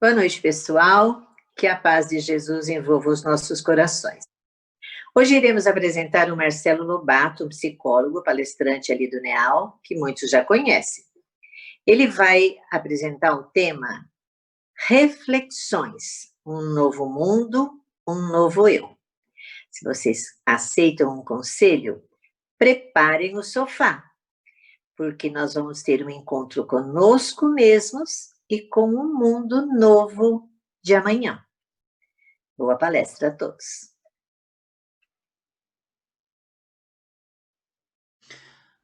Boa noite, pessoal. Que a paz de Jesus envolva os nossos corações. Hoje iremos apresentar o Marcelo Lobato, um psicólogo, palestrante ali do NEAL, que muitos já conhecem. Ele vai apresentar um tema, reflexões, um novo mundo, um novo eu. Se vocês aceitam um conselho, preparem o sofá, porque nós vamos ter um encontro conosco mesmos e com um mundo novo de amanhã. Boa palestra a todos.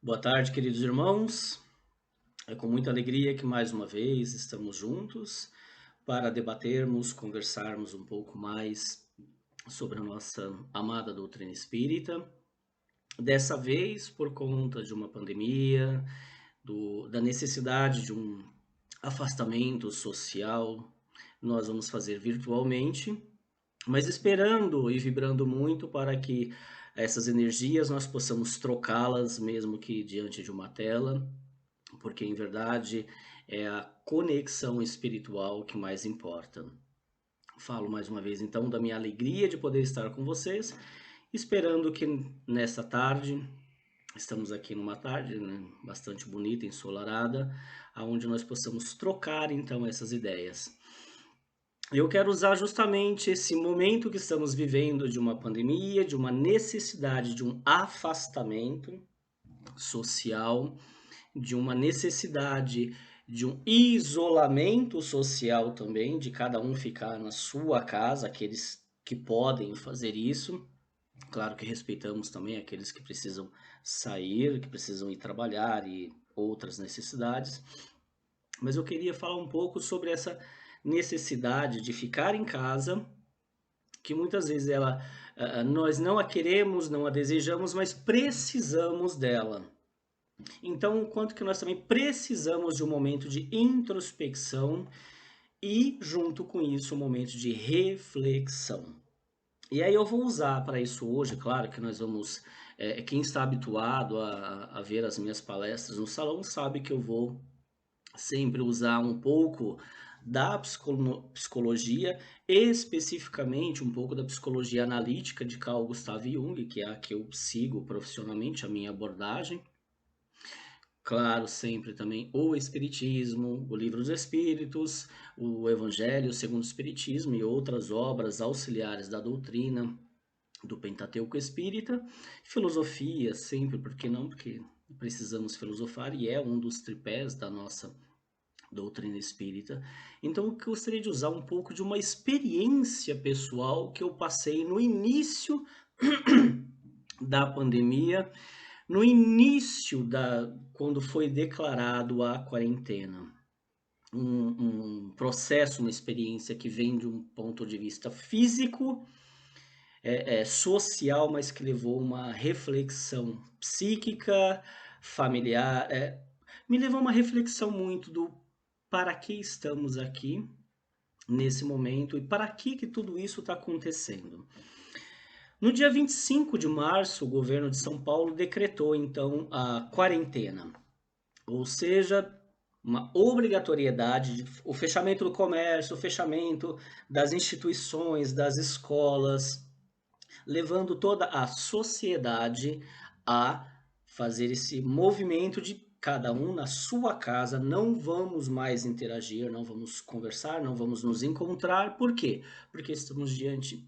Boa tarde, queridos irmãos. É com muita alegria que mais uma vez estamos juntos para debatermos, conversarmos um pouco mais sobre a nossa amada doutrina espírita. Dessa vez, por conta de uma pandemia, da necessidade de um afastamento social, nós vamos fazer virtualmente, mas esperando e vibrando muito para que essas energias nós possamos trocá-las, mesmo que diante de uma tela, porque em verdade é a conexão espiritual que mais importa. Falo mais uma vez então da minha alegria de poder estar com vocês, esperando que nessa tarde, estamos aqui numa tarde, né, bastante bonita, ensolarada, aonde nós possamos trocar então essas ideias. Eu quero usar justamente esse momento que estamos vivendo de uma pandemia, de uma necessidade de um afastamento social, de uma necessidade de um isolamento social também, de cada um ficar na sua casa, aqueles que podem fazer isso. Claro que respeitamos também aqueles que precisam sair, que precisam ir trabalhar e outras necessidades. Mas eu queria falar um pouco sobre essa necessidade de ficar em casa, que muitas vezes nós não a queremos, não a desejamos, mas precisamos dela. Então, quanto que nós também precisamos de um momento de introspecção e, junto com isso, um momento de reflexão. E aí eu vou usar para isso hoje, claro que nós vamos... quem está habituado a ver as minhas palestras no salão sabe que eu vou sempre usar um pouco da psicologia, especificamente um pouco da psicologia analítica de Carl Gustav Jung, que é a que eu sigo profissionalmente, a minha abordagem. Claro, sempre também o Espiritismo, o Livro dos Espíritos, o Evangelho segundo o Espiritismo e outras obras auxiliares da doutrina do Pentateuco Espírita. Filosofia, sempre, por que não? Porque precisamos filosofar e é um dos tripés da nossa doutrina espírita. Então eu gostaria de usar um pouco de uma experiência pessoal que eu passei no início da pandemia, no início quando foi declarado a quarentena. Um processo, uma experiência que vem de um ponto de vista físico, social, mas que levou uma reflexão psíquica, familiar, me levou a uma reflexão muito do para que estamos aqui nesse momento e para que tudo isso está acontecendo. No dia 25 de março, o governo de São Paulo decretou, então, a quarentena, ou seja, uma obrigatoriedade, o fechamento do comércio, o fechamento das instituições, das escolas, levando toda a sociedade a fazer esse movimento de cada um na sua casa, não vamos mais interagir, não vamos conversar, não vamos nos encontrar. Por quê? Porque estamos diante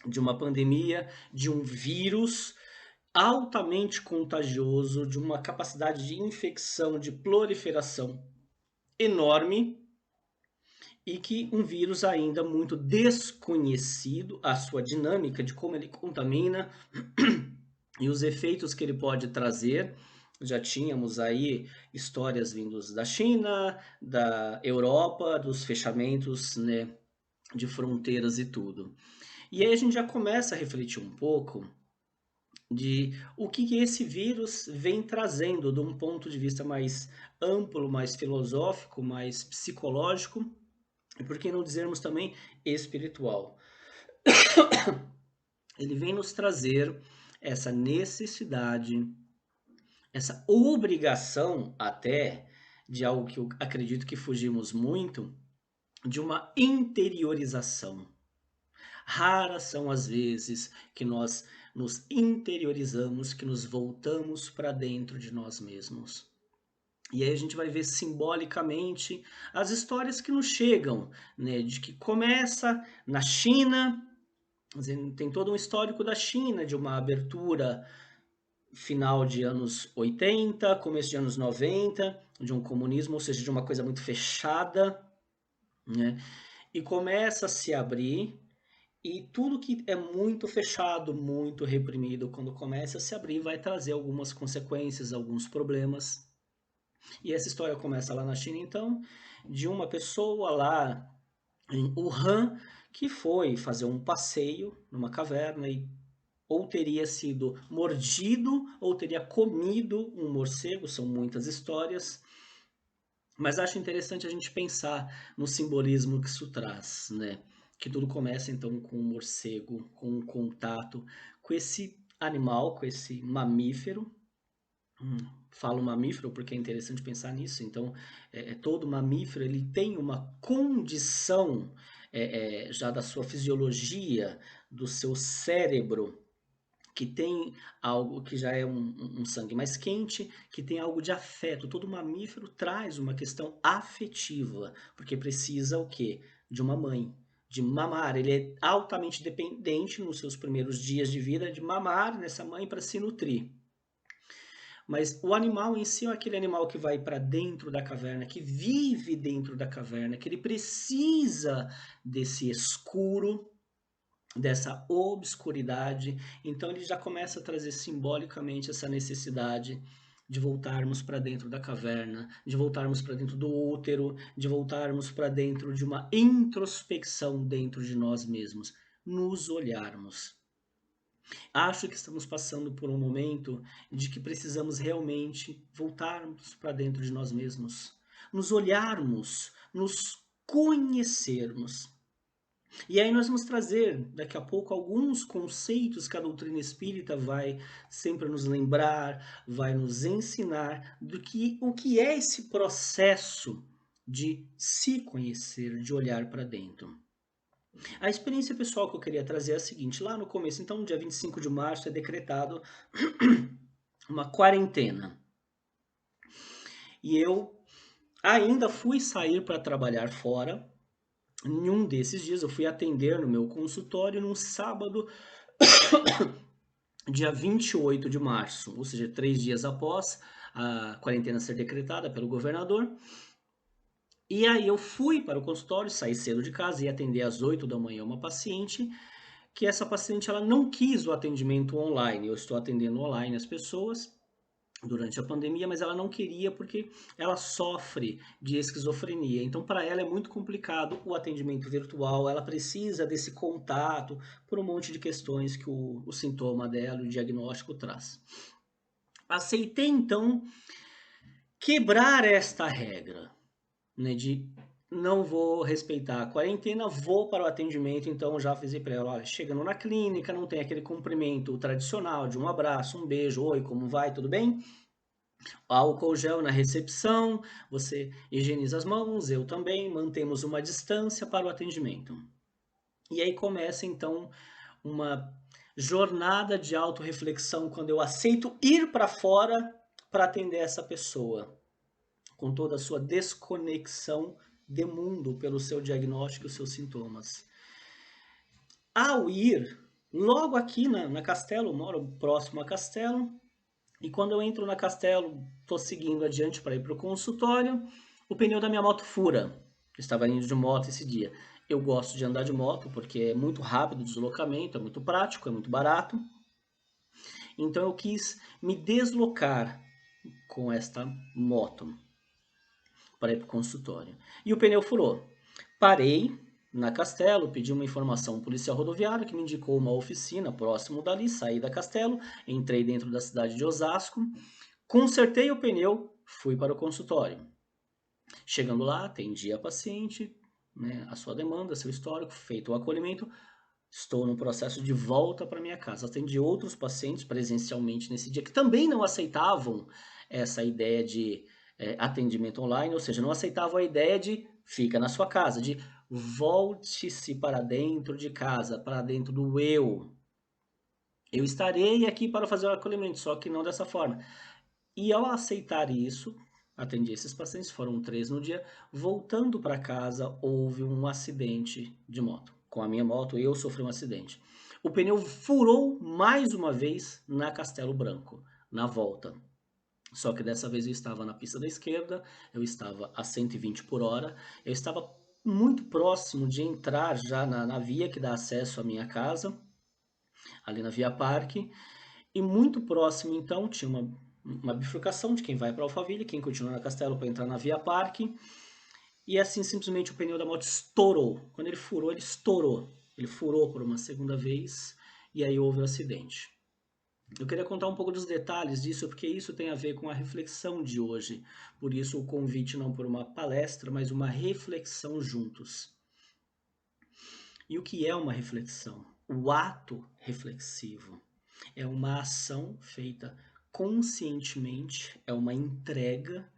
de uma pandemia, de um vírus altamente contagioso, de uma capacidade de infecção, de proliferação enorme, e que um vírus ainda muito desconhecido, a sua dinâmica de como ele contamina e os efeitos que ele pode trazer. Já tínhamos aí histórias vindas da China, da Europa, dos fechamentos, né, de fronteiras e tudo. E aí a gente já começa a refletir um pouco de o que esse vírus vem trazendo de um ponto de vista mais amplo, mais filosófico, mais psicológico, e por que não dizermos também espiritual. Ele vem nos trazer essa necessidade, essa obrigação até de algo que eu acredito que fugimos muito, de uma interiorização. Raras são as vezes que nós nos interiorizamos, que nos voltamos para dentro de nós mesmos. E aí a gente vai ver simbolicamente as histórias que nos chegam, né, de que começa na China, tem todo um histórico da China, de uma abertura final de anos 80, começo de anos 90, de um comunismo, ou seja, de uma coisa muito fechada, né? E começa a se abrir, e tudo que é muito fechado, muito reprimido, quando começa a se abrir, vai trazer algumas consequências, alguns problemas. E essa história começa lá na China, então, de uma pessoa lá em Wuhan que foi fazer um passeio numa caverna e ou teria sido mordido ou teria comido um morcego, são muitas histórias, mas acho interessante a gente pensar no simbolismo que isso traz, né? Que tudo começa então com um morcego, com um contato com esse animal, com esse mamífero. Falo mamífero porque é interessante pensar nisso. Então, todo mamífero ele tem uma condição já da sua fisiologia, do seu cérebro, que tem algo que já é um sangue mais quente, que tem algo de afeto. Todo mamífero traz uma questão afetiva, porque precisa o quê? De uma mãe, de mamar. Ele é altamente dependente nos seus primeiros dias de vida de mamar nessa mãe para se nutrir. Mas o animal em si é aquele animal que vai para dentro da caverna, que vive dentro da caverna, que ele precisa desse escuro, dessa obscuridade. Então ele já começa a trazer simbolicamente essa necessidade de voltarmos para dentro da caverna, de voltarmos para dentro do útero, de voltarmos para dentro de uma introspecção dentro de nós mesmos, nos olharmos. Acho que estamos passando por um momento de que precisamos realmente voltarmos para dentro de nós mesmos, nos olharmos, nos conhecermos. E aí nós vamos trazer daqui a pouco alguns conceitos que a doutrina espírita vai sempre nos lembrar, vai nos ensinar do que o que é esse processo de se conhecer, de olhar para dentro. A experiência pessoal que eu queria trazer é a seguinte: lá no começo, então, no dia 25 de março, é decretado uma quarentena. E eu ainda fui sair para trabalhar fora. Em um desses dias, eu fui atender no meu consultório num sábado, dia 28 de março, ou seja, 3 dias após a quarentena ser decretada pelo governador. E aí eu fui para o consultório, saí cedo de casa e atender às 8 da manhã uma paciente, que essa paciente ela não quis o atendimento online. Eu estou atendendo online as pessoas durante a pandemia, mas ela não queria porque ela sofre de esquizofrenia. Então, para ela é muito complicado o atendimento virtual, ela precisa desse contato por um monte de questões que o sintoma dela, o diagnóstico traz. Aceitei, então, quebrar esta regra, né, de não vou respeitar a quarentena, vou para o atendimento, então já avisei para ela, olha, chegando na clínica, não tem aquele cumprimento tradicional de um abraço, um beijo, oi, como vai, tudo bem? Álcool gel na recepção, você higieniza as mãos, eu também, mantemos uma distância para o atendimento. E aí começa então uma jornada de autorreflexão quando eu aceito ir para fora para atender essa pessoa, com toda a sua desconexão de mundo pelo seu diagnóstico e os seus sintomas. Ao ir, logo aqui na Castelo, moro próximo a Castelo, e quando eu entro na Castelo, estou seguindo adiante para ir para o consultório, o pneu da minha moto fura. Eu estava indo de moto esse dia. Eu gosto de andar de moto porque é muito rápido o deslocamento, é muito prático, é muito barato. Então eu quis me deslocar com esta moto para ir para o consultório. E o pneu furou. Parei na Castelo, pedi uma informação ao policial rodoviário que me indicou uma oficina próximo dali, saí da Castelo, entrei dentro da cidade de Osasco, consertei o pneu, fui para o consultório. Chegando lá, atendi a paciente, né, a sua demanda, seu histórico, feito o acolhimento, estou no processo de volta para minha casa. Atendi outros pacientes presencialmente nesse dia que também não aceitavam essa ideia de atendimento online, ou seja, não aceitavam a ideia de fica na sua casa, de volte-se para dentro de casa, para dentro do eu. Eu estarei aqui para fazer o acolhimento, só que não dessa forma. E ao aceitar isso, atendi esses pacientes, foram 3 no dia, voltando para casa, houve um acidente de moto. Com a minha moto, eu sofri um acidente. O pneu furou mais uma vez na Castelo Branco, na volta. Só que dessa vez eu estava na pista da esquerda, eu estava a 120 por hora, eu estava muito próximo de entrar já na via que dá acesso à minha casa, ali na Via Parque, e muito próximo então tinha uma bifurcação de quem vai para Alphaville, quem continua na Castelo para entrar na Via Parque, e assim simplesmente o pneu da moto estourou. Quando ele furou, ele estourou. Ele furou por uma segunda vez e aí houve o acidente. Eu queria contar um pouco dos detalhes disso, porque isso tem a ver com a reflexão de hoje. Por isso o convite não por uma palestra, mas uma reflexão juntos. E o que é uma reflexão? O ato reflexivo é uma ação feita conscientemente, é uma entrega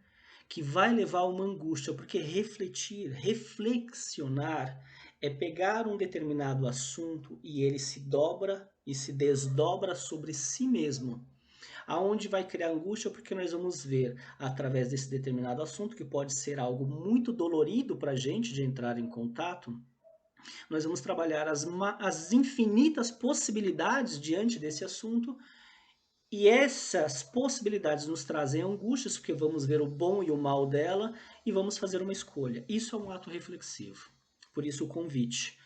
que vai levar a uma angústia, porque refletir, reflexionar é pegar um determinado assunto e ele se dobra e se desdobra sobre si mesmo. Aonde vai criar angústia, porque nós vamos ver através desse determinado assunto, que pode ser algo muito dolorido para a gente de entrar em contato, nós vamos trabalhar as infinitas possibilidades diante desse assunto, e essas possibilidades nos trazem angústias, porque vamos ver o bom e o mal dela e vamos fazer uma escolha. Isso é um ato reflexivo. Por isso o convite.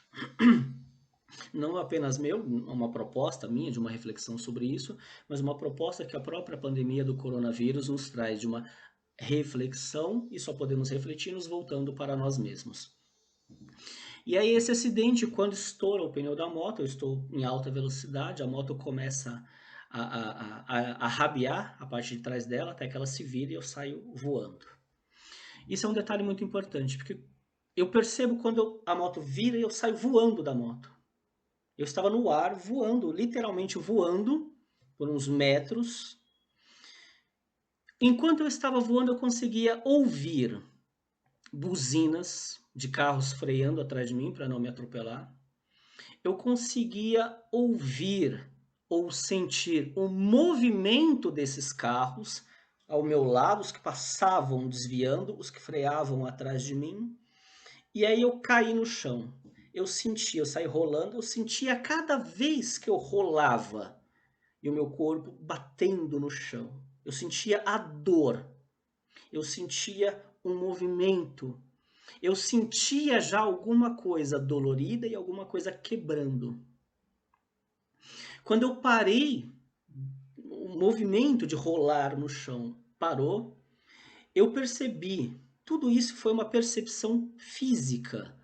Não apenas meu, uma proposta minha de uma reflexão sobre isso, mas uma proposta que a própria pandemia do coronavírus nos traz de uma reflexão, e só podemos refletir nos voltando para nós mesmos. E aí esse acidente, quando estoura o pneu da moto, eu estou em alta velocidade, a moto começa a rabiar a parte de trás dela, até que ela se vira e eu saio voando. Isso é um detalhe muito importante, porque eu percebo quando a moto vira e eu saio voando da moto. Eu estava no ar, voando, literalmente voando, por uns metros. Enquanto eu estava voando, eu conseguia ouvir buzinas de carros freando atrás de mim para não me atropelar. Eu conseguia ouvir ou sentir o movimento desses carros ao meu lado, os que passavam desviando, os que freavam atrás de mim. E aí eu caí no chão. Eu sentia, eu saí rolando, eu sentia cada vez que eu rolava e o meu corpo batendo no chão. Eu sentia a dor. Eu sentia um movimento. Eu sentia já alguma coisa dolorida e alguma coisa quebrando. Quando eu parei, o movimento de rolar no chão parou, eu percebi, tudo isso foi uma percepção física,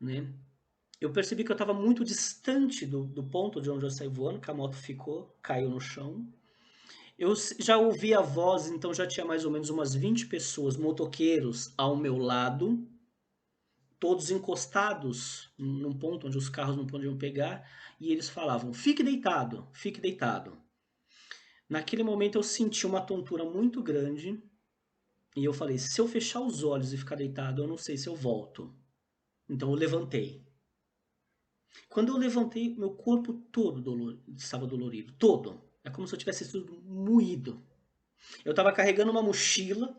né? Eu percebi que eu estava muito distante do ponto de onde eu saí voando, que a moto ficou, caiu no chão. Eu já ouvi a voz, então já tinha mais ou menos umas 20 pessoas, motoqueiros, ao meu lado, todos encostados num ponto onde os carros não podiam pegar, e eles falavam: fique deitado, fique deitado. Naquele momento eu senti uma tontura muito grande e eu falei: se eu fechar os olhos e ficar deitado, eu não sei se eu volto. Então eu levantei. Quando eu levantei, meu corpo todo estava dolorido, todo. É como se eu tivesse sido moído. Eu estava carregando uma mochila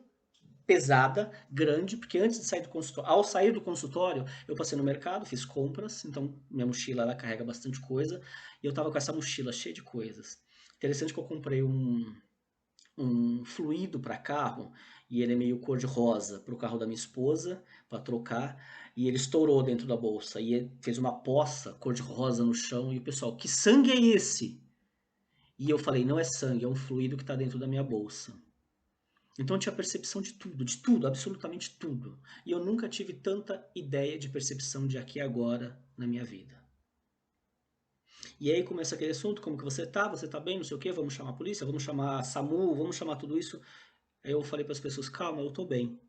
pesada, grande, porque antes de sair do consultório, ao sair do consultório, eu passei no mercado, fiz compras, então minha mochila ela carrega bastante coisa, e eu estava com essa mochila cheia de coisas. Interessante que eu comprei um fluido para carro e ele é meio cor de rosa para o carro da minha esposa para trocar e ele estourou dentro da bolsa e ele fez uma poça cor de rosa no chão e o pessoal, que sangue é esse? E eu falei, não é sangue, é um fluido que está dentro da minha bolsa. Então eu tinha percepção de tudo, absolutamente tudo. E eu nunca tive tanta ideia de percepção de aqui e agora na minha vida. E aí começa aquele assunto, como que você tá bem, não sei o quê, vamos chamar a polícia, vamos chamar a SAMU, vamos chamar tudo isso. Aí eu falei para as pessoas, calma, eu tô bem.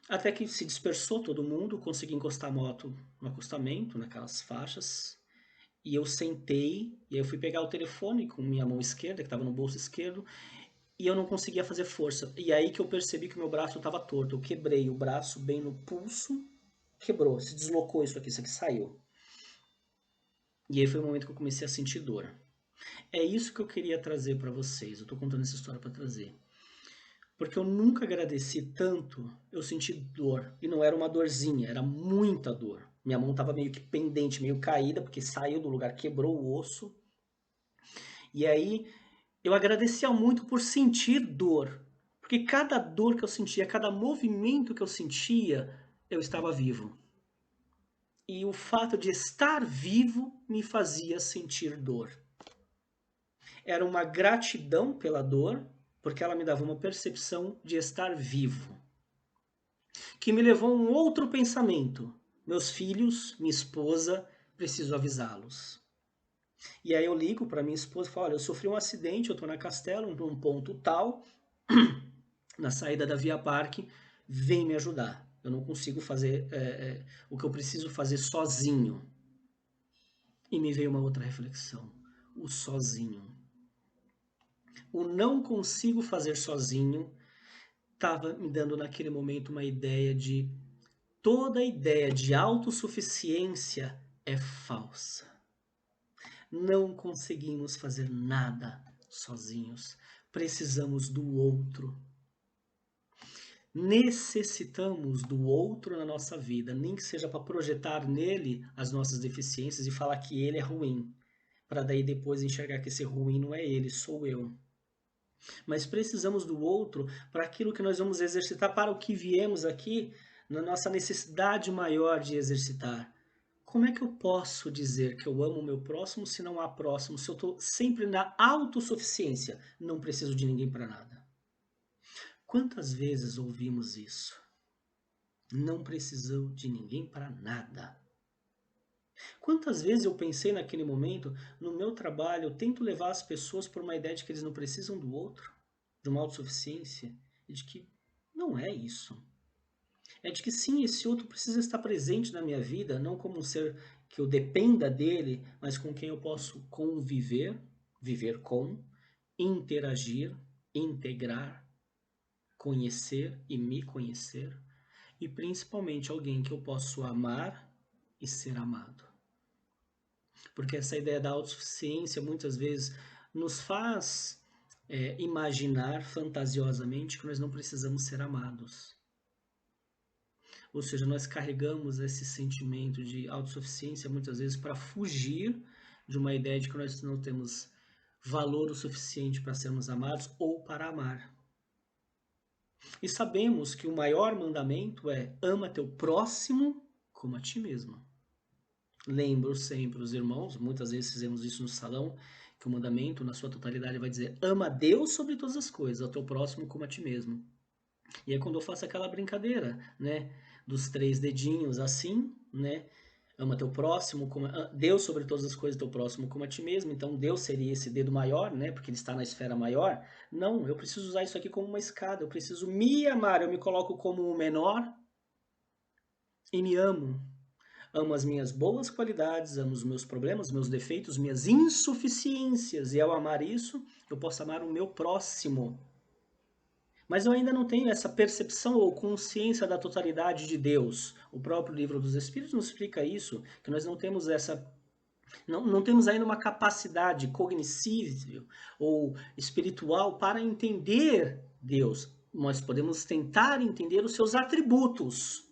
Até que se dispersou todo mundo, consegui encostar a moto no acostamento, naquelas faixas, e eu sentei, e aí eu fui pegar o telefone com minha mão esquerda, que estava no bolso esquerdo, e eu não conseguia fazer força. E aí que eu percebi que meu braço estava torto. Eu quebrei o braço bem no pulso, quebrou, se deslocou isso aqui saiu. E aí foi o momento que eu comecei a sentir dor. É isso que eu queria trazer para vocês. Eu tô contando essa história para trazer. Porque eu nunca agradeci tanto, eu senti dor. E não era uma dorzinha, era muita dor. Minha mão tava meio que pendente, meio caída, porque saiu do lugar, quebrou o osso. E aí eu agradecia muito por sentir dor. Porque cada dor que eu sentia, cada movimento que eu sentia, eu estava vivo. E o fato de estar vivo me fazia sentir dor. Era uma gratidão pela dor, porque ela me dava uma percepção de estar vivo, que me levou a um outro pensamento. Meus filhos, minha esposa, preciso avisá-los. E aí eu ligo para minha esposa e falo, olha, eu sofri um acidente, eu estou na Castelo, num ponto tal, na saída da Via Parque, vem me ajudar. Eu não consigo fazer o que eu preciso fazer sozinho. E me veio uma outra reflexão, o sozinho. O não consigo fazer sozinho estava me dando naquele momento uma ideia de toda ideia de autossuficiência é falsa. Não conseguimos fazer nada sozinhos. Precisamos do outro. Necessitamos do outro na nossa vida, nem que seja para projetar nele as nossas deficiências e falar que ele é ruim, para daí depois enxergar que esse ruim não é ele, sou eu. Mas precisamos do outro para aquilo que nós vamos exercitar, para o que viemos aqui, na nossa necessidade maior de exercitar. Como é que eu posso dizer que eu amo o meu próximo se não há próximo, se eu estou sempre na autossuficiência? Não preciso de ninguém para nada. Quantas vezes ouvimos isso? Não precisou de ninguém para nada. Quantas vezes eu pensei naquele momento, no meu trabalho, eu tento levar as pessoas por uma ideia de que eles não precisam do outro, de uma autossuficiência, e de que não é isso. É de que sim, esse outro precisa estar presente na minha vida, não como um ser que eu dependa dele, mas com quem eu posso conviver, viver com, interagir, integrar, conhecer e me conhecer, e principalmente alguém que eu posso amar e ser amado. Porque essa ideia da autossuficiência muitas vezes nos faz imaginar fantasiosamente que nós não precisamos ser amados. Ou seja, nós carregamos esse sentimento de autossuficiência muitas vezes para fugir de uma ideia de que nós não temos valor o suficiente para sermos amados ou para amar. E sabemos que o maior mandamento é ama teu próximo como a ti mesmo. Lembro sempre os irmãos, muitas vezes fizemos isso no salão, que o mandamento na sua totalidade vai dizer ama a Deus sobre todas as coisas, ao teu próximo como a ti mesmo. E é quando eu faço aquela brincadeira, né, dos 3 dedinhos assim, né, ama teu próximo, como Deus sobre todas as coisas, teu próximo como a ti mesmo. Então Deus seria esse dedo maior, né, porque ele está na esfera maior. Não, eu preciso usar isso aqui como uma escada, eu preciso me amar, eu me coloco como o menor e me amo. Amo as minhas boas qualidades, amo os meus problemas, meus defeitos, minhas insuficiências. E ao amar isso, eu posso amar o meu próximo. Mas eu ainda não tenho essa percepção ou consciência da totalidade de Deus. O próprio livro dos Espíritos nos explica isso, que nós não temos essa. Não temos ainda uma capacidade cognitível ou espiritual para entender Deus. Nós podemos tentar entender os seus atributos.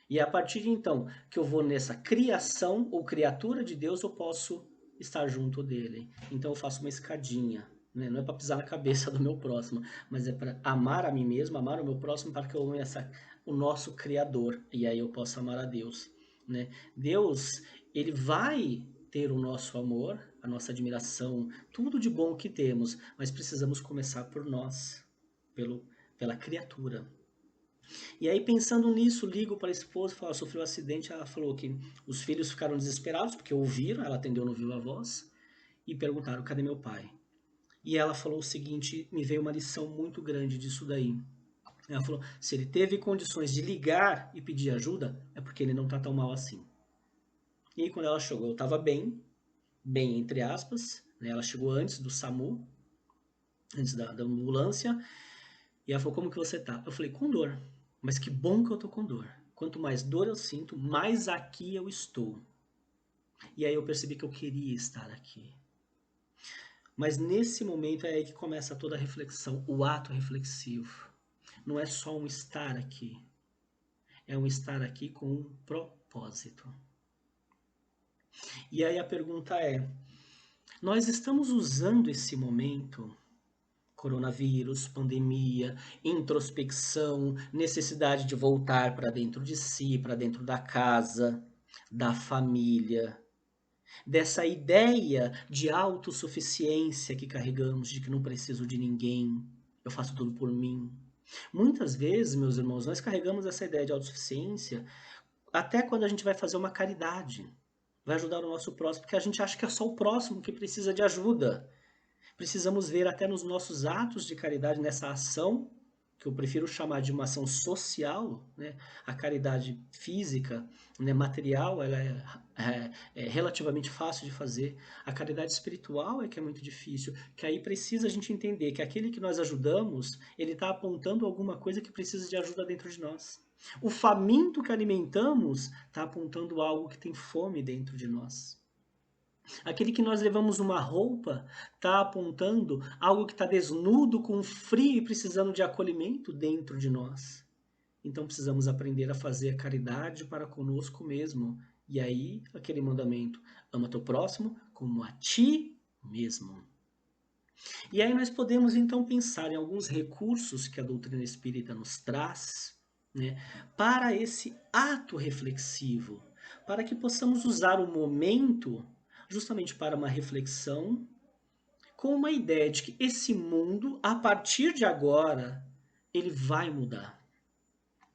E é a partir de então que eu vou nessa criação ou criatura de Deus, eu posso estar junto dele. Então eu faço uma escadinha. Né? Não é para pisar na cabeça do meu próximo, mas é para amar a mim mesmo, amar o meu próximo, para que eu ame o nosso Criador. E aí eu posso amar a Deus. Né? Deus, ele vai ter o nosso amor, a nossa admiração, tudo de bom que temos, mas precisamos começar por nós, pela criatura. E aí, pensando nisso, ligo para a esposa, falo, sofreu um acidente. Ela falou que os filhos ficaram desesperados, porque ouviram, ela atendeu no viva voz, e perguntaram, cadê meu pai? E ela falou o seguinte, me veio uma lição muito grande disso daí. Ela falou, se ele teve condições de ligar e pedir ajuda, é porque ele não está tão mal assim. E aí, quando ela chegou, eu estava bem entre aspas, né? Ela chegou antes do SAMU, antes da ambulância, e ela falou, como que você tá? Eu falei, com dor. Mas que bom que eu tô com dor. Quanto mais dor eu sinto, mais aqui eu estou. E aí eu percebi que eu queria estar aqui. Mas nesse momento é aí que começa toda a reflexão, o ato reflexivo. Não é só um estar aqui, é um estar aqui com um propósito. E aí a pergunta é, nós estamos usando esse momento, coronavírus, pandemia, introspecção, necessidade de voltar para dentro de si, para dentro da casa, da família, dessa ideia de autossuficiência que carregamos, de que não preciso de ninguém, eu faço tudo por mim. Muitas vezes, meus irmãos, nós carregamos essa ideia de autossuficiência até quando a gente vai fazer uma caridade, vai ajudar o nosso próximo, porque a gente acha que é só o próximo que precisa de ajuda. Precisamos ver até nos nossos atos de caridade, nessa ação, que eu prefiro chamar de uma ação social, né? A caridade física, né, material, ela é relativamente fácil de fazer. A caridade espiritual é que é muito difícil, que aí precisa a gente entender que aquele que nós ajudamos, ele está apontando alguma coisa que precisa de ajuda dentro de nós. O faminto que alimentamos está apontando algo que tem fome dentro de nós. Aquele que nós levamos uma roupa está apontando algo que está desnudo, com frio e precisando de acolhimento dentro de nós. Então precisamos aprender a fazer a caridade para conosco mesmo. E aí, aquele mandamento, ama teu próximo como a ti mesmo. E aí nós podemos então pensar em alguns recursos que a doutrina espírita nos traz, né, para esse ato reflexivo, para que possamos usar o momento justamente para uma reflexão, com uma ideia de que esse mundo, a partir de agora, ele vai mudar,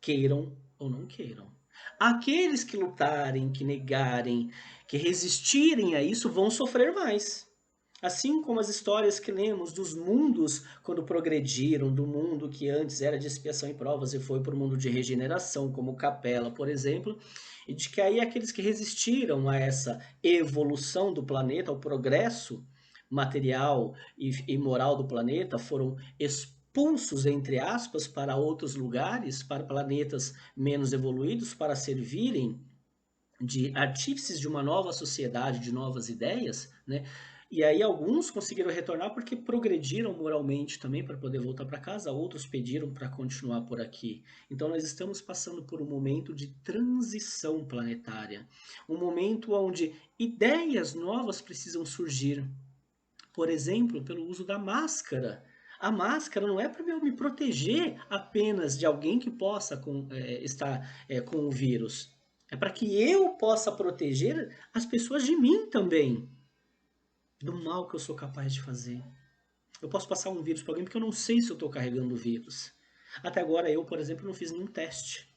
queiram ou não queiram. Aqueles que lutarem, que negarem, que resistirem a isso, vão sofrer mais. Assim como as histórias que lemos dos mundos quando progrediram, do mundo que antes era de expiação e provas e foi para o mundo de regeneração, como Capela, por exemplo, e de que aí aqueles que resistiram a essa evolução do planeta, ao progresso material e moral do planeta, foram expulsos, entre aspas, para outros lugares, para planetas menos evoluídos, para servirem de artífices de uma nova sociedade, de novas ideias, né? E aí alguns conseguiram retornar porque progrediram moralmente também para poder voltar para casa, outros pediram para continuar por aqui. Então nós estamos passando por um momento de transição planetária, um momento onde ideias novas precisam surgir. Por exemplo, pelo uso da máscara. A máscara não é para eu me proteger apenas de alguém que possa estar com o vírus. É para que eu possa proteger as pessoas de mim também, do mal que eu sou capaz de fazer. Eu posso passar um vírus para alguém porque eu não sei se eu estou carregando o vírus. Até agora eu, por exemplo, não fiz nenhum teste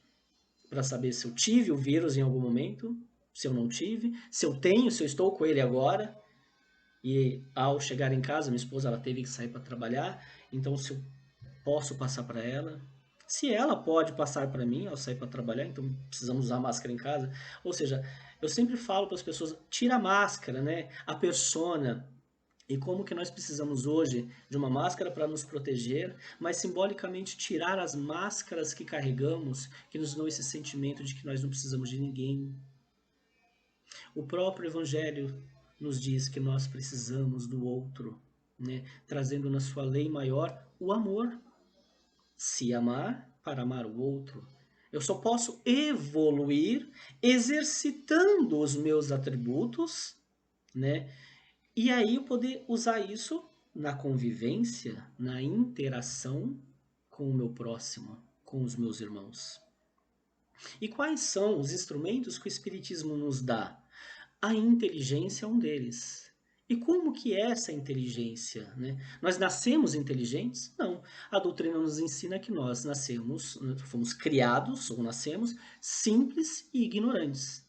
para saber se eu tive o vírus em algum momento, se eu não tive, se eu tenho, se eu estou com ele agora. E ao chegar em casa, minha esposa ela teve que sair para trabalhar, então se eu posso passar para ela, se ela pode passar para mim ao sair para trabalhar, então precisamos usar máscara em casa. Ou seja, eu sempre falo para as pessoas, tira a máscara, né? A persona. E como que nós precisamos hoje de uma máscara para nos proteger, mas simbolicamente tirar as máscaras que carregamos, que nos dão esse sentimento de que nós não precisamos de ninguém. O próprio Evangelho nos diz que nós precisamos do outro, né? Trazendo na sua lei maior o amor. Se amar para amar o outro. Eu só posso evoluir exercitando os meus atributos, né? E aí eu poder usar isso na convivência, na interação com o meu próximo, com os meus irmãos. E quais são os instrumentos que o Espiritismo nos dá? A inteligência é um deles. E como que é essa inteligência? Né? Nós nascemos inteligentes? Não. A doutrina nos ensina que nós nascemos, fomos criados ou nascemos simples e ignorantes.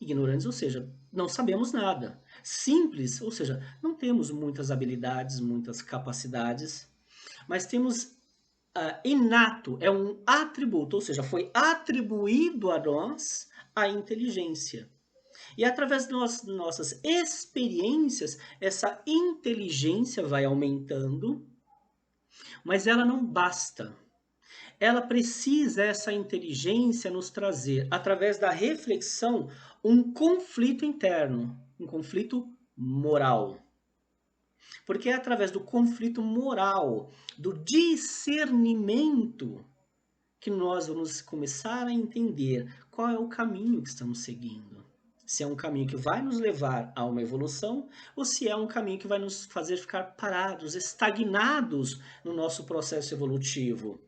Ignorantes, ou seja, não sabemos nada. Simples, ou seja, não temos muitas habilidades, muitas capacidades, mas temos inato, é um atributo, ou seja, foi atribuído a nós a inteligência. E através das nossas experiências, essa inteligência vai aumentando Mas ela não basta. Ela precisa, essa inteligência, nos trazer, através da reflexão, um conflito interno, um conflito moral. Porque é através do conflito moral, do discernimento, que nós vamos começar a entender qual é o caminho que estamos seguindo. Se é um caminho que vai nos levar a uma evolução ou se é um caminho que vai nos fazer ficar parados, estagnados no nosso processo evolutivo.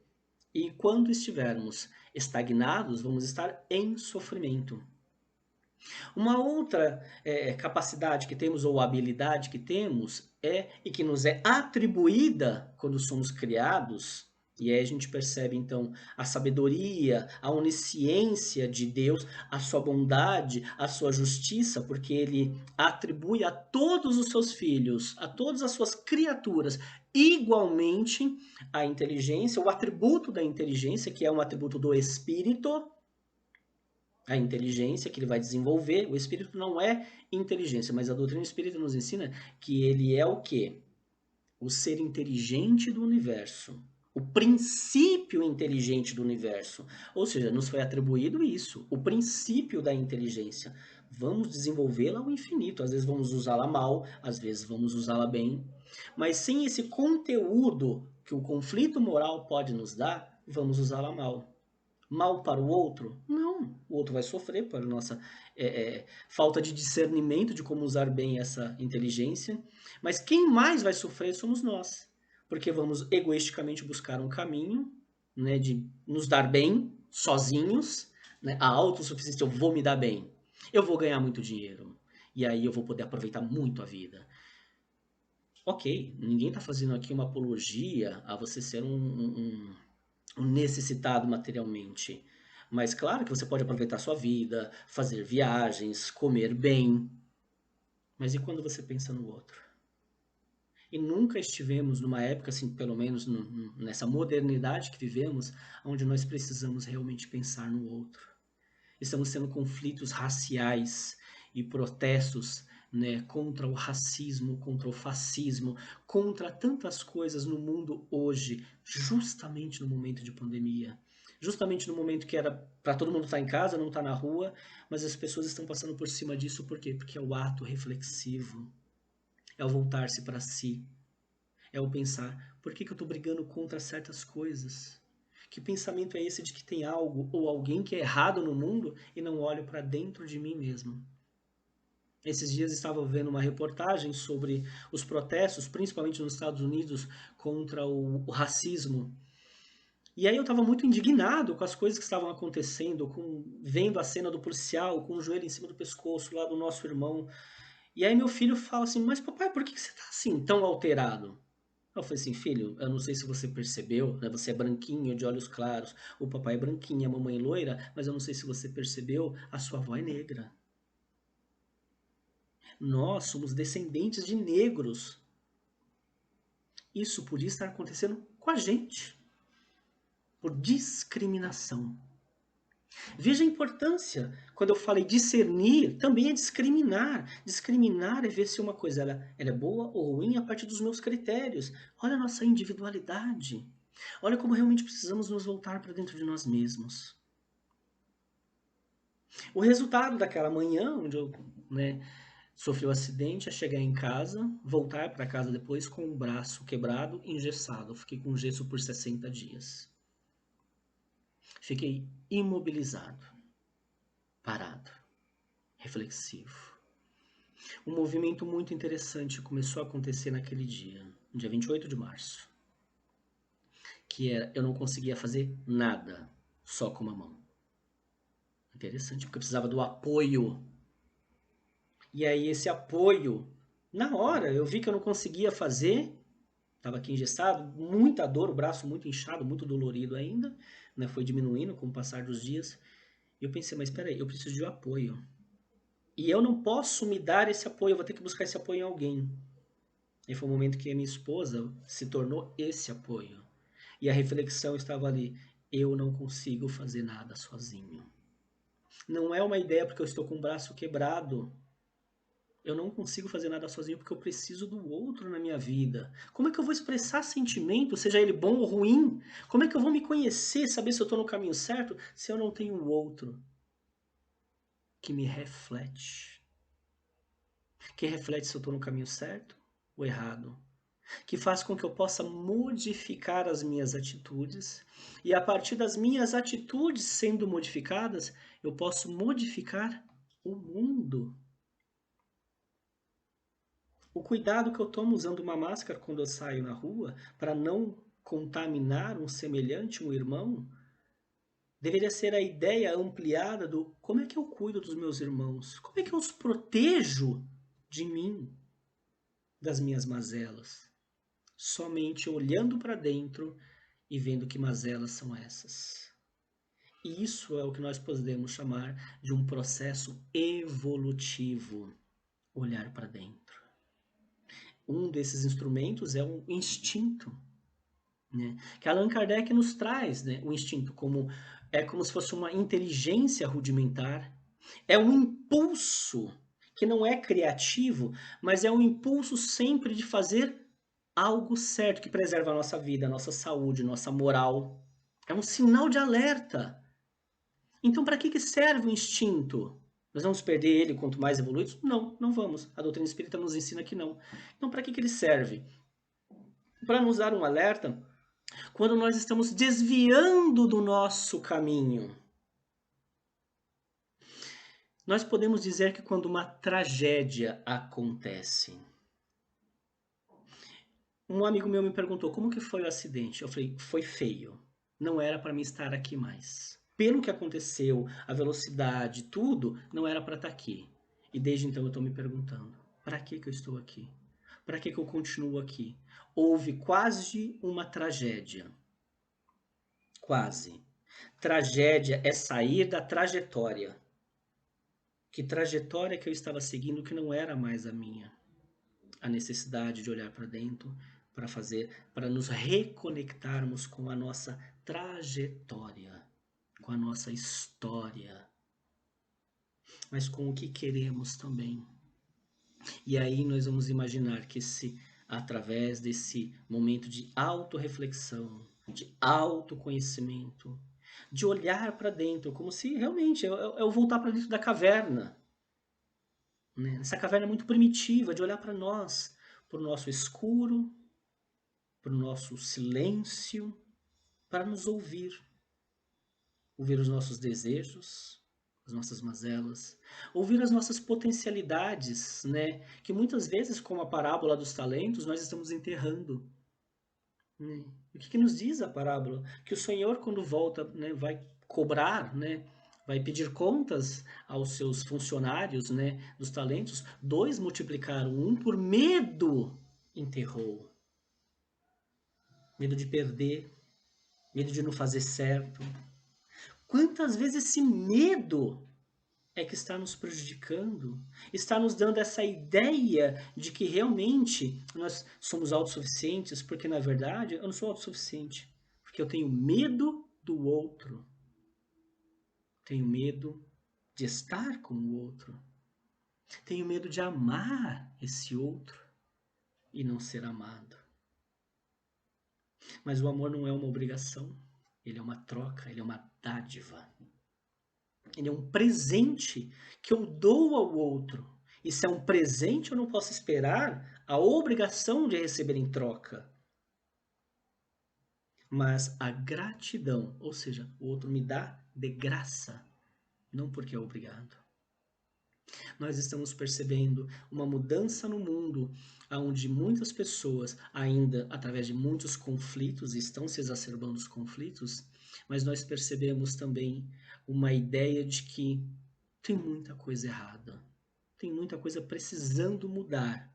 E quando estivermos estagnados, vamos estar em sofrimento. Uma outra capacidade que temos ou habilidade que temos e que nos é atribuída quando somos criados, e aí a gente percebe então a sabedoria, a onisciência de Deus, a sua bondade, a sua justiça, porque ele atribui a todos os seus filhos, a todas as suas criaturas, igualmente a inteligência, o atributo da inteligência, que é um atributo do espírito, a inteligência que ele vai desenvolver. O espírito não é inteligência, mas a doutrina espírita nos ensina que ele é o quê? O ser inteligente do universo. O princípio inteligente do universo. Ou seja, nos foi atribuído isso, o princípio da inteligência. Vamos desenvolvê-la ao infinito. Às vezes vamos usá-la mal, às vezes vamos usá-la bem. Mas sem esse conteúdo que o conflito moral pode nos dar, vamos usá-la mal. Mal para o outro? Não, o outro vai sofrer por nossa falta de discernimento de como usar bem essa inteligência, mas quem mais vai sofrer somos nós, porque vamos egoisticamente buscar um caminho, né, de nos dar bem, sozinhos, né, a autossuficiência, eu vou me dar bem, eu vou ganhar muito dinheiro, e aí eu vou poder aproveitar muito a vida. Ok, ninguém está fazendo aqui uma apologia a você ser um necessitado materialmente. Mas claro que você pode aproveitar sua vida, fazer viagens, comer bem. Mas e quando você pensa no outro? E nunca estivemos numa época, assim, pelo menos nessa modernidade que vivemos, onde nós precisamos realmente pensar no outro. Estamos tendo conflitos raciais e protestos, né, contra o racismo, contra o fascismo, contra tantas coisas no mundo hoje, justamente no momento de pandemia. Justamente no momento que era para todo mundo estar em casa, não estar na rua, mas as pessoas estão passando por cima disso, por quê? Porque é o ato reflexivo, é o voltar-se para si, é o pensar, por que eu estou brigando contra certas coisas? Que pensamento é esse de que tem algo ou alguém que é errado no mundo e não olho para dentro de mim mesmo? Esses dias estava vendo uma reportagem sobre os protestos, principalmente nos Estados Unidos, contra o racismo. E aí eu estava muito indignado com as coisas que estavam acontecendo, vendo a cena do policial com o joelho em cima do pescoço lá do nosso irmão. E aí meu filho fala assim, mas papai, por que você está assim, tão alterado? Eu falei assim, filho, eu não sei se você percebeu, né? Você é branquinho, de olhos claros, o papai é branquinho, a mamãe loira, mas eu não sei se você percebeu, a sua avó é negra. Nós somos descendentes de negros. Isso podia estar acontecendo com a gente, por discriminação. Veja a importância. Quando eu falei discernir, também é discriminar. Discriminar é ver se uma coisa ela é boa ou ruim a partir dos meus critérios. Olha a nossa individualidade. Olha como realmente precisamos nos voltar para dentro de nós mesmos. O resultado daquela manhã, onde eu, né, sofri o acidente, é chegar em casa, voltar para casa depois com o braço quebrado, engessado. Eu fiquei com gesso por 60 dias. Fiquei imobilizado, parado, reflexivo. Um movimento muito interessante começou a acontecer naquele dia, no dia 28 de março, que era eu não conseguia fazer nada, só com uma mão. Interessante, porque eu precisava do apoio. E aí esse apoio, na hora, eu vi que eu não conseguia fazer, estava aqui engessado, muita dor, o braço muito inchado, muito dolorido ainda, né? Foi diminuindo com o passar dos dias. E eu pensei, mas espera aí, eu preciso de um apoio. E eu não posso me dar esse apoio, eu vou ter que buscar esse apoio em alguém. E foi o momento que a minha esposa se tornou esse apoio. E a reflexão estava ali, eu não consigo fazer nada sozinho. Não é uma ideia porque eu estou com o braço quebrado. Eu não consigo fazer nada sozinho porque eu preciso do outro na minha vida. Como é que eu vou expressar sentimento, seja ele bom ou ruim? Como é que eu vou me conhecer, saber se eu estou no caminho certo, se eu não tenho o outro que me reflete? Que reflete se eu estou no caminho certo ou errado? Que faz com que eu possa modificar as minhas atitudes e a partir das minhas atitudes sendo modificadas, eu posso modificar o mundo. O cuidado que eu tomo usando uma máscara quando eu saio na rua para não contaminar um semelhante, um irmão, deveria ser a ideia ampliada do como é que eu cuido dos meus irmãos, como é que eu os protejo de mim, das minhas mazelas. Somente olhando para dentro e vendo que mazelas são essas. E isso é o que nós podemos chamar de um processo evolutivo, olhar para dentro. Um desses instrumentos é o instinto, né? Que Allan Kardec nos traz, né? O instinto como se fosse uma inteligência rudimentar, é um impulso que não é criativo, mas é um impulso sempre de fazer algo certo que preserva a nossa vida, a nossa saúde, nossa moral. É um sinal de alerta. Então, para que serve o instinto? Nós vamos perder ele quanto mais evoluídos? Não, não vamos. A doutrina espírita nos ensina que não. Então, para que ele serve? Para nos dar um alerta quando nós estamos desviando do nosso caminho. Nós podemos dizer que quando uma tragédia acontece. Um amigo meu me perguntou como que foi o acidente. Eu falei, foi feio. Não era para mim estar aqui mais. Pelo que aconteceu, a velocidade, tudo, não era para estar aqui. E desde então eu estou me perguntando, para que eu estou aqui? Para que eu continuo aqui? Houve quase uma tragédia. Quase. Tragédia é sair da trajetória. Que trajetória que eu estava seguindo que não era mais a minha? A necessidade de olhar para dentro, para nos reconectarmos com a nossa trajetória, com a nossa história, mas com o que queremos também. E aí nós vamos imaginar que se através desse momento de autorreflexão, de autoconhecimento, de olhar para dentro, como se realmente eu voltar para dentro da caverna, né? Essa caverna muito primitiva, de olhar para nós, para o nosso escuro, para o nosso silêncio, para nos ouvir. Ouvir os nossos desejos, as nossas mazelas, ouvir as nossas potencialidades, né? Que muitas vezes, como a parábola dos talentos, nós estamos enterrando. Né? O que nos diz a parábola? Que o Senhor, quando volta, né, vai cobrar, né? Vai pedir contas aos seus funcionários, né, dos talentos. 2 multiplicaram, 1 por medo enterrou. Medo de perder, medo de não fazer certo. Quantas vezes esse medo é que está nos prejudicando, está nos dando essa ideia de que realmente nós somos autossuficientes, porque na verdade eu não sou autossuficiente, porque eu tenho medo do outro, tenho medo de estar com o outro, tenho medo de amar esse outro e não ser amado. Mas o amor não é uma obrigação, ele é uma troca, ele é uma dádiva. Ele é um presente que eu dou ao outro. E se é um presente, eu não posso esperar a obrigação de receber em troca. Mas a gratidão, ou seja, o outro me dá de graça, não porque é obrigado. Nós estamos percebendo uma mudança no mundo, onde muitas pessoas, ainda através de muitos conflitos, estão se exacerbando os conflitos, mas nós percebemos também uma ideia de que tem muita coisa errada, tem muita coisa precisando mudar,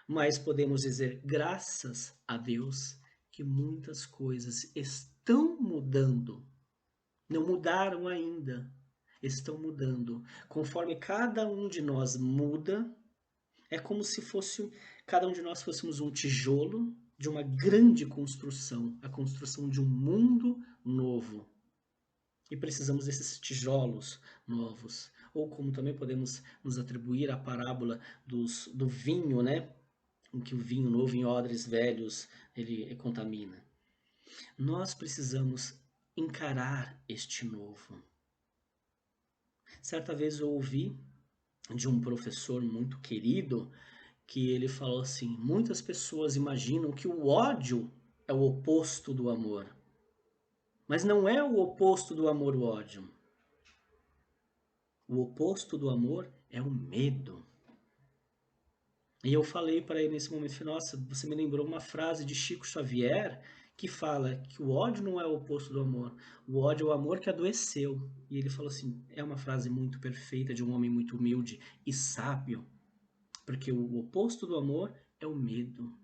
mas podemos dizer, graças a Deus, que muitas coisas estão mudando, não mudaram ainda, estão mudando. Conforme cada um de nós muda, é como se fosse cada um de nós fôssemos um tijolo de uma grande construção, a construção de um mundo novo. E precisamos desses tijolos novos, ou como também podemos nos atribuir à parábola do vinho, né? Em que o vinho novo em odres velhos ele contamina. Nós precisamos encarar este novo. Certa vez eu ouvi de um professor muito querido que ele falou assim: muitas pessoas imaginam que o ódio é o oposto do amor. Mas não é o oposto do amor o ódio. O oposto do amor é o medo. E eu falei para ele nesse momento, nossa, você me lembrou uma frase de Chico Xavier que fala que o ódio não é o oposto do amor. O ódio é o amor que adoeceu. E ele falou assim, é uma frase muito perfeita de um homem muito humilde e sábio. Porque o oposto do amor é o medo.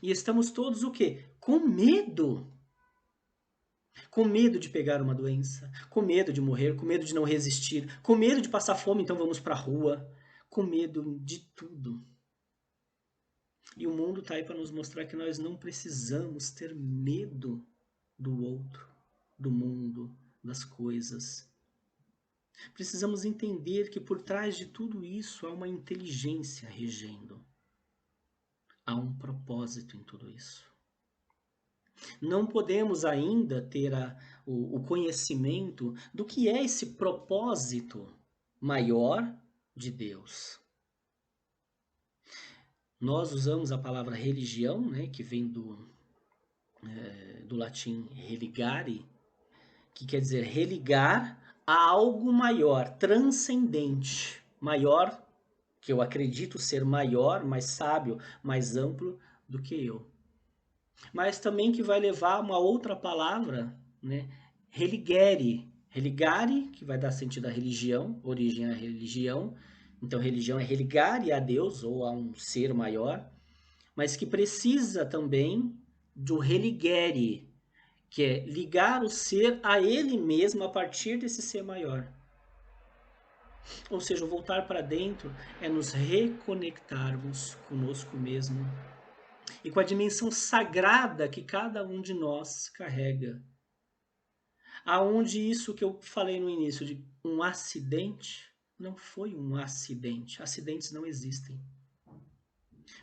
E estamos todos o quê? Com medo. Com medo de pegar uma doença, com medo de morrer, com medo de não resistir, com medo de passar fome, então vamos para a rua, com medo de tudo. E o mundo está aí para nos mostrar que nós não precisamos ter medo do outro, do mundo, das coisas. Precisamos entender que por trás de tudo isso há uma inteligência regendo. Há um propósito em tudo isso. Não podemos ainda ter o conhecimento do que é esse propósito maior de Deus. Nós usamos a palavra religião, né, que vem do latim religare, que quer dizer religar a algo maior, transcendente, maior, que eu acredito ser maior, mais sábio, mais amplo do que eu. Mas também que vai levar uma outra palavra, né? Religare. Religare, que vai dar sentido à religião, origem à religião. Então, religião é religare a Deus ou a um ser maior, mas que precisa também do religare, que é ligar o ser a ele mesmo a partir desse ser maior. Ou seja, voltar para dentro é nos reconectarmos conosco mesmo e com a dimensão sagrada que cada um de nós carrega. Aonde isso que eu falei no início de um acidente, não foi um acidente. Acidentes não existem.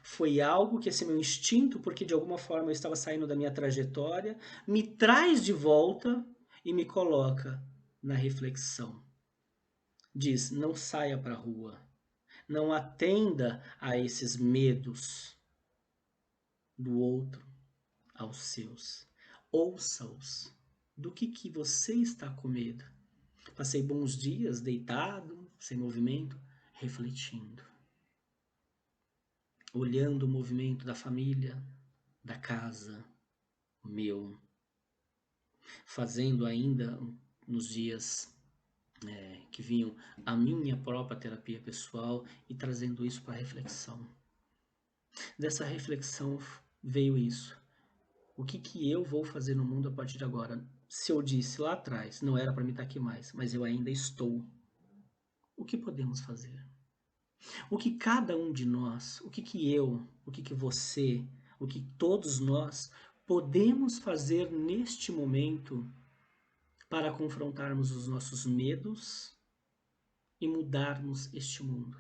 Foi algo que esse meu instinto, porque de alguma forma eu estava saindo da minha trajetória, me traz de volta e me coloca na reflexão. Diz, não saia para a rua. Não atenda a esses medos do outro, aos seus. Ouça-os. Do que você está com medo? Passei bons dias deitado, sem movimento, refletindo. Olhando o movimento da família, da casa, meu. Fazendo ainda nos dias que vinham a minha própria terapia pessoal e trazendo isso para reflexão. Dessa reflexão veio isso. O que eu vou fazer no mundo a partir de agora? Se eu disse lá atrás, não era para mim estar aqui mais, mas eu ainda estou. O que podemos fazer? O que cada um de nós, o que eu, o que você, o que todos nós podemos fazer neste momento para confrontarmos os nossos medos e mudarmos este mundo?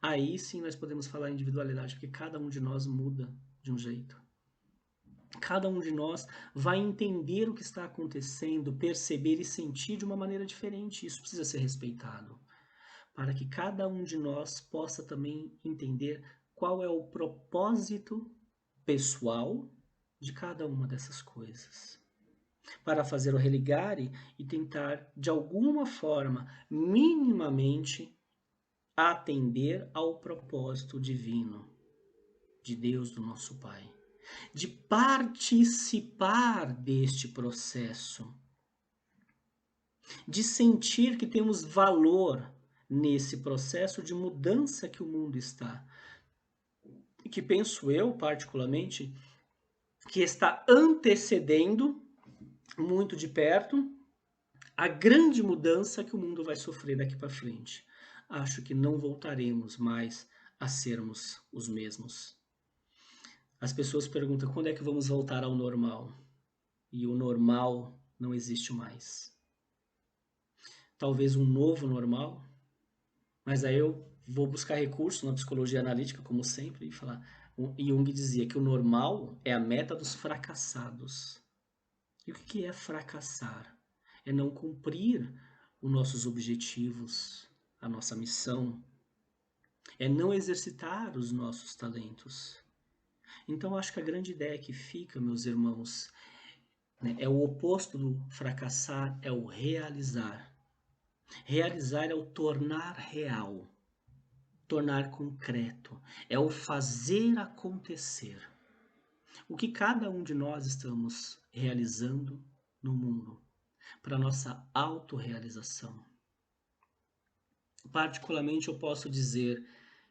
Aí sim nós podemos falar em individualidade, porque cada um de nós muda de um jeito. Cada um de nós vai entender o que está acontecendo, perceber e sentir de uma maneira diferente. Isso precisa ser respeitado, para que cada um de nós possa também entender qual é o propósito pessoal de cada uma dessas coisas. Para fazer o religare e tentar, de alguma forma, minimamente, atender ao propósito divino de Deus, do nosso Pai. De participar deste processo, de sentir que temos valor nesse processo de mudança que o mundo está. E que penso eu, particularmente, que está antecedendo muito de perto a grande mudança que o mundo vai sofrer daqui para frente. Acho que não voltaremos mais a sermos os mesmos. As pessoas perguntam quando é que vamos voltar ao normal? E o normal não existe mais. talvez um novo normal, mas aí eu vou buscar recurso na psicologia analítica, como sempre, e falar. Jung dizia que o normal é a meta dos fracassados. E o que é fracassar? É não cumprir os nossos objetivos, a nossa missão, é não exercitar os nossos talentos. Então, acho que a grande ideia que fica, meus irmãos, né, é o oposto do fracassar, é o realizar. Realizar é o tornar real, tornar concreto, é o fazer acontecer. O que cada um de nós estamos realizando no mundo para nossa autorrealização. Particularmente, eu posso dizer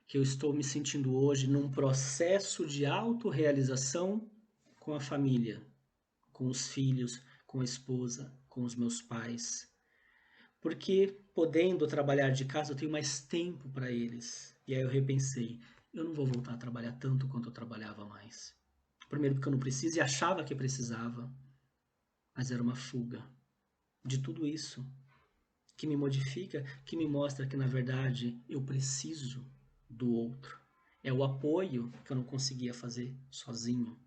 que eu estou me sentindo hoje num processo de autorrealização com a família, com os filhos, com a esposa, com os meus pais. Porque podendo trabalhar de casa, eu tenho mais tempo para eles. E aí eu repensei, eu não vou voltar a trabalhar tanto quanto eu trabalhava mais. Primeiro porque eu não preciso e achava que precisava, mas era uma fuga de tudo isso que me modifica, que me mostra que na verdade eu preciso do outro. É o apoio que eu não conseguia fazer sozinho.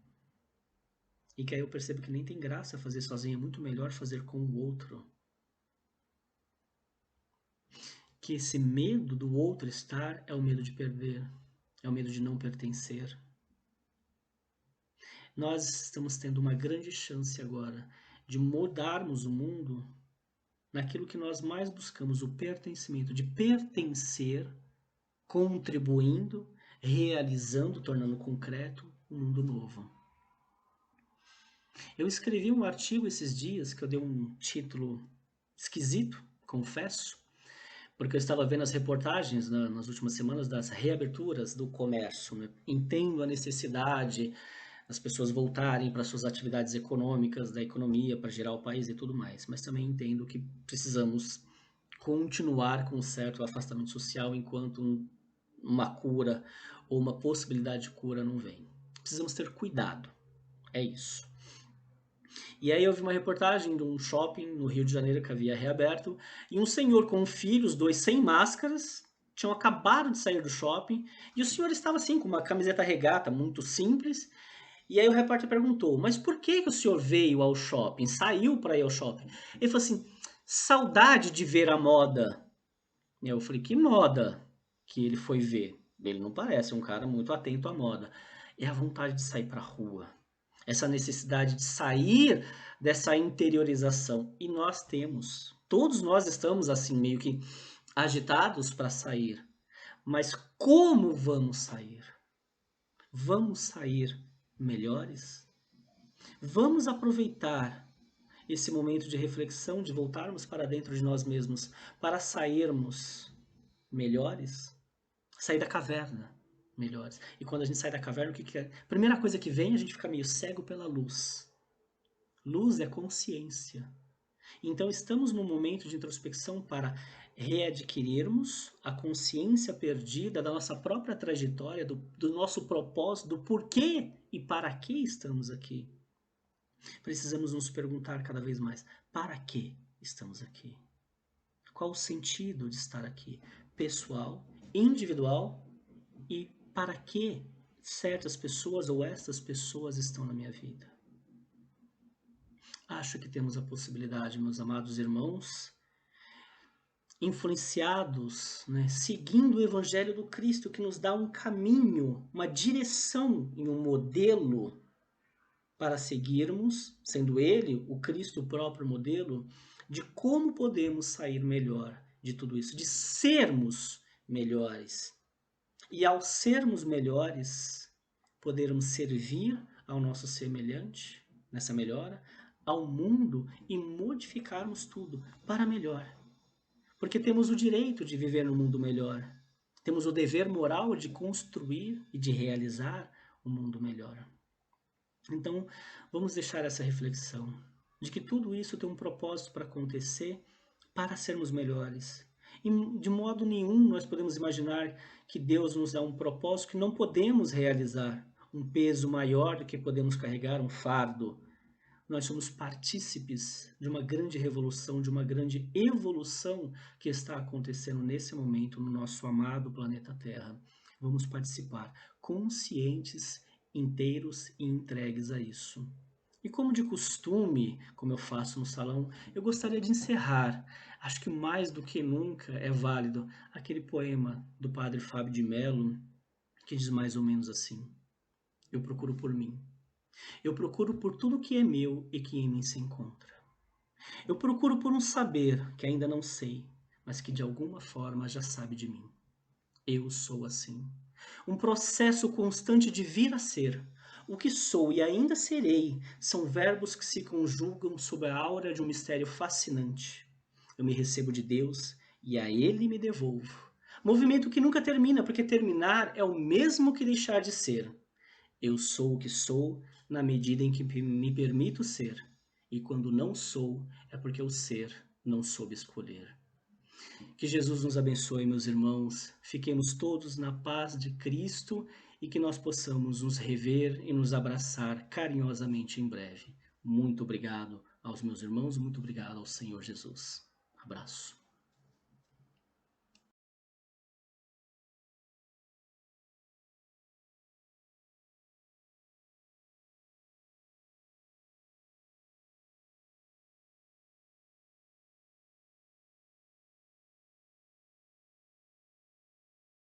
E que aí eu percebo que nem tem graça fazer sozinho, é muito melhor fazer com o outro. Que esse medo do outro estar é o medo de perder, é o medo de não pertencer. Nós estamos tendo uma grande chance agora de mudarmos o mundo naquilo que nós mais buscamos, o pertencimento, de pertencer, contribuindo, realizando, tornando concreto um mundo novo. Eu escrevi um artigo esses dias que eu dei um título esquisito, confesso, porque eu estava vendo as reportagens nas últimas semanas das reaberturas do comércio, né? Entendo a necessidade das pessoas voltarem para suas atividades econômicas, da economia, para gerar o país e tudo mais, mas também entendo que precisamos continuar com um certo afastamento social enquanto uma cura ou uma possibilidade de cura não vem. Precisamos ter cuidado, é isso. E aí eu vi uma reportagem de um shopping no Rio de Janeiro que havia reaberto, e um senhor com um filho, os dois sem máscaras, tinham acabado de sair do shopping, e o senhor estava assim, com uma camiseta regata muito simples, e aí o repórter perguntou, mas por que o senhor veio ao shopping, saiu para ir ao shopping? Ele falou assim, saudade de ver a moda. E eu falei, que moda que ele foi ver? Ele não parece um cara muito atento à moda. É a vontade de sair para a rua. Essa necessidade de sair dessa interiorização. E nós temos. Todos nós estamos assim, meio que agitados para sair. Mas como vamos sair? Vamos sair melhores? Vamos aproveitar esse momento de reflexão, de voltarmos para dentro de nós mesmos, para sairmos melhores, sair da caverna melhores. E quando a gente sai da caverna, o que é? A primeira coisa que vem, a gente fica meio cego pela luz. Luz é consciência. Então estamos num momento de introspecção para readquirirmos a consciência perdida da nossa própria trajetória, do nosso propósito, do porquê e para que estamos aqui. Precisamos nos perguntar cada vez mais, para que estamos aqui? Qual o sentido de estar aqui? Pessoal, individual e para que certas pessoas ou estas pessoas estão na minha vida. Acho que temos a possibilidade, meus amados irmãos, influenciados, né, seguindo o Evangelho do Cristo, que nos dá um caminho, uma direção e um modelo para seguirmos, sendo Ele, o Cristo, o próprio modelo, de como podemos sair melhor de tudo isso, de sermos melhores. E ao sermos melhores, podermos servir ao nosso semelhante, nessa melhora, ao mundo e modificarmos tudo para melhor. Porque temos o direito de viver num mundo melhor. Temos o dever moral de construir e de realizar um mundo melhor. Então, vamos deixar essa reflexão de que tudo isso tem um propósito para acontecer para sermos melhores. E de modo nenhum nós podemos imaginar que Deus nos dá um propósito que não podemos realizar, um peso maior do que podemos carregar, um fardo. nós somos partícipes de uma grande revolução, de uma grande evolução que está acontecendo nesse momento no nosso amado planeta Terra. Vamos participar conscientes, inteiros e entregues a isso. E como de costume, como eu faço no salão, eu gostaria de encerrar, acho que mais do que nunca é válido, aquele poema do padre Fábio de Mello, que diz mais ou menos assim: eu procuro por mim. Eu procuro por tudo que é meu e que em mim se encontra. Eu procuro por um saber que ainda não sei, mas que de alguma forma já sabe de mim. Eu sou assim. Um processo constante de vir a ser. O que sou e ainda serei são verbos que se conjugam sob a aura de um mistério fascinante. Eu me recebo de Deus e a Ele me devolvo. Movimento que nunca termina, porque terminar é o mesmo que deixar de ser. Eu sou o que sou na medida em que me permito ser. E quando não sou, é porque o ser não soube escolher. Que Jesus nos abençoe, meus irmãos. Fiquemos todos na paz de Cristo e que nós possamos nos rever e nos abraçar carinhosamente em breve. Muito obrigado aos meus irmãos, muito obrigado ao Senhor Jesus. Abraço.